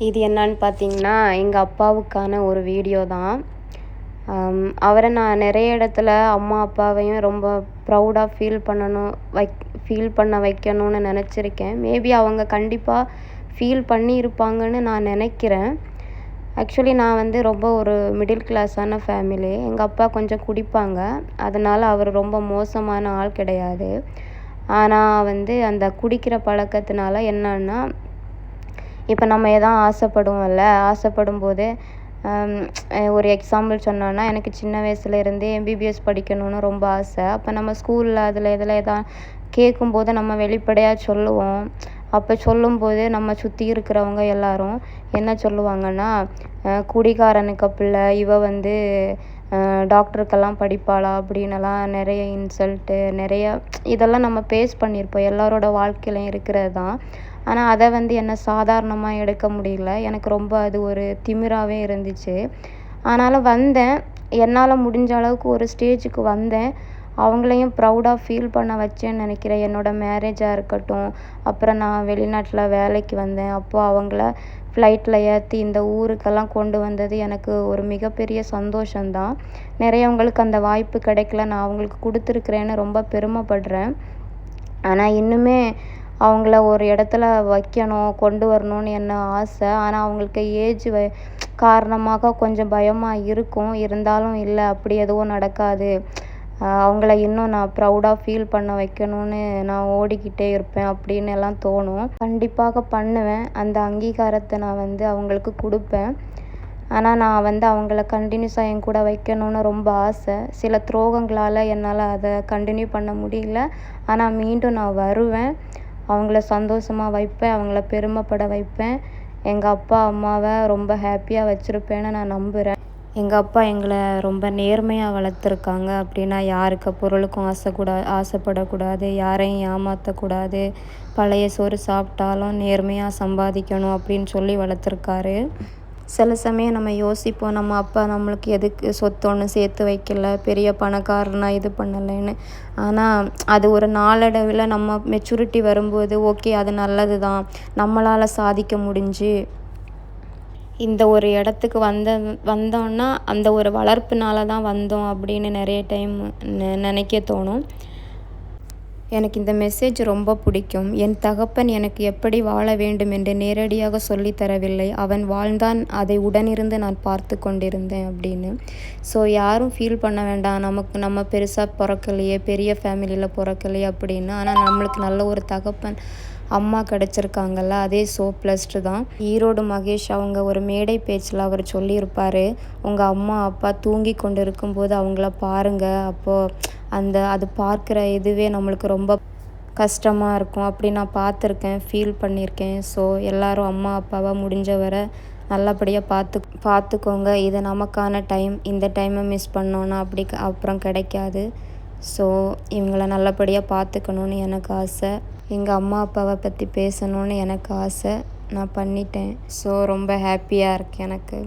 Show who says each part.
Speaker 1: இது என்னன்னு பார்த்தீங்கன்னா, எங்க அப்பாவுக்கான ஒரு வீடியோ தான். அவர நான் நிறைய இடத்துல அம்மா, அப்பாவையும் ரொம்ப ப்ரௌடா ஃபீல் பண்ண வைக்கணும்னு நெனச்சிருக்கேன். மேபி அவங்க கண்டிப்பா ஃபீல் பண்ணியிருப்பாங்கன்னு நான் நெனைக்கிறேன். ஆக்சுவலி நான் வந்து ரொம்ப ஒரு மிடில் கிளாஸான ஃபேமிலி. எங்க அப்பா கொஞ்சம் குடிப்பாங்க. அதனால அவரு ரொம்ப மோசமான ஆள் கிடையாது. ஆனா வந்து அந்த குடிக்கிற பழக்கத்தினால என்னன்னா, இப்ப நம்ம எதாவது ஆசைப்படுவோம்ல, ஆசைப்படும்போது அம் ஒரு எக்ஸாம்பிள் சொன்னோன்னா, எனக்கு சின்ன வயசுல இருந்தே எம்பிபிஎஸ் படிக்கணும்னு ரொம்ப ஆசை. அப்ப நம்ம ஸ்கூல்ல அதில இதில கேட்கும்போது நம்ம வெளிப்படையா சொல்லுவோம். அப்ப சொல்லும்போது நம்ம சுத்தி இருக்கிறவங்க எல்லாரும் என்ன சொல்லுவாங்கன்னா, குடிகாரனுக்கு பிள்ளை, இவ வந்து டாக்டருக்கெல்லாம் படிப்பாளா? அப்படின்னுலாம் நிறைய இன்சல்ட்டு நிறைய இதெல்லாம் நம்ம ஃபேஸ் பண்ணியிருப்போம். எல்லாரோட வாழ்க்கையிலயும் இருக்கிறது தான். ஆனா அத வந்து என்ன சாதாரணமா எடுக்க முடியல. எனக்கு ரொம்ப அது ஒரு திமிராவே இருந்துச்சு. ஆனாலும் வந்தேன். என்னால முடிஞ்ச அளவுக்கு ஒரு ஸ்டேஜுக்கு வந்தேன். அவங்களையும் ப்ரௌடா ஃபீல் பண்ண வச்சேன்னு நினைக்கிறேன். என்னோட மேரேஜா இருக்கட்டும், அப்புறம் நான் வெளிநாட்ல வேலைக்கு வந்தேன். அப்போ அவங்கள ஃப்ளைட்ல ஏத்தி இந்த ஊருக்கெல்லாம் கொண்டு வந்தது எனக்கு ஒரு மிகப்பெரிய சந்தோஷம் தான். நிறையவங்களுக்கு அந்த வாய்ப்பு கிடைக்கல. நான் அவங்களுக்கு குடுத்துருக்கிறேன்னு ரொம்ப பெருமைப்படுறேன். ஆனா இன்னுமே அவங்கள ஒரு இடத்துல வைக்கணும், கொண்டு வரணும்னு என்ன ஆசை. ஆனா அவங்களுக்கு ஏஜ் காரணமாக கொஞ்சம் பயமா இருக்கும். இருந்தாலும் இல்ல அப்படி எதுவும் நடக்காது. அவங்கள இன்னும் நான் ப்ரௌடா ஃபீல் பண்ண வைக்கணும்னு நான் ஓடிக்கிட்டே இருப்பேன் அப்படின்னு எல்லாம் தோணும். கண்டிப்பாக பண்ணுவேன். அந்த அங்கீகாரத்த நான் வந்து அவங்களுக்கு குடுப்பேன். ஆனா நான் வந்து அவங்கள கன்டினியூஸா என் கூட வைக்கணும்னு ரொம்ப ஆசை. சில துரோகங்களால என்னால அத கன்டினியூ பண்ண முடியல. ஆனா மீண்டும் நான் வருவேன். அவங்கள சந்தோஷமா வைப்பேன். அவங்கள பெருமைப்பட வைப்பேன். எங்க அப்பா, அம்மாவ ரொம்ப ஹேப்பியா வச்சிருப்பேன்னு நான் நம்புறேன். எங்க அப்பா எங்கள ரொம்ப நேர்மையா வளர்த்துருக்காங்க. அப்படின்னா யாருக்கு பொருளுக்கும் ஆசைப்படக்கூடாது, யாரையும் ஏமாத்தக்கூடாது, பழைய சோறு சாப்பிட்டாலும் நேர்மையா சம்பாதிக்கணும் அப்படின்னு சொல்லி வளர்த்துருக்காரு. சில சமயம் நம்ம யோசிப்போம், நம்ம அப்பா நம்மளுக்கு எதுக்கு சொத்து ஒண்ணும் சேர்த்து வைக்கல, பெரிய பணக்காரனா இது பண்ணலைன்னு. ஆனா அது ஒரு நாளடைவில நம்ம மெச்சூரிட்டி வரும்போது, ஓகே அது நல்லது தான். நம்மளால சாதிக்க முடிஞ்சு இந்த ஒரு இடத்துக்கு வந்தோம்னா, அந்த ஒரு வளர்ப்புனால தான் வந்தோம் அப்படின்னு நிறைய டைம் நினைக்க தோணும். எனக்கு இந்த மெசேஜ் ரொம்ப பிடிக்கும். என் தகப்பன் எனக்கு எப்படி வாழ வேண்டும் என்று நேரடியாக சொல்லித் தரவில்லை. அவன் வாழ்ந்தான். அதை உடனிருந்து நான் பார்த்து கொண்டிருந்தேன் அப்படின்னு. ஸோ யாரும் ஃபீல் பண்ண வேண்டாம். நம்ம பெருசா பொறக்கலையே, பெரிய ஃபேமிலியில பொறக்கலையே அப்படின்னு. ஆனா நம்மளுக்கு நல்ல ஒரு தகப்பன், அம்மா கிடைச்சிருக்காங்கல்ல, அதே ப்ளஸ்டு தான். ஈரோடு மகேஷ் அவங்க ஒரு மேடை பேச்சுல அவர் சொல்லியிருப்பாரு, உங்க அம்மா, அப்பா தூங்கி கொண்டு இருக்கும்போது அவங்கள பாருங்க. அப்போ அது பார்க்குற இதுவே நம்மளுக்கு ரொம்ப கஷ்டமா இருக்கும். அப்படி நான் பார்த்துருக்கேன், ஃபீல் பண்ணியிருக்கேன். ஸோ எல்லாரும் அம்மா, அப்பாவ முடிஞ்ச வரை நல்லபடியா பார்த்துக்கோங்க. இது நமக்கான டைம். இந்த டைமை மிஸ் பண்ணோன்னா அப்புறம் கிடைக்காது. ஸோ இவங்கள நல்லபடியா பார்த்துக்கணுன்னு எனக்கு ஆசை. எங்க அம்மா, அப்பாவ பத்தி பேசணும்னு எனக்கு ஆசை. நான் பண்ணிட்டேன். ஸோ ரொம்ப ஹேப்பியா இருக்கு எனக்கு.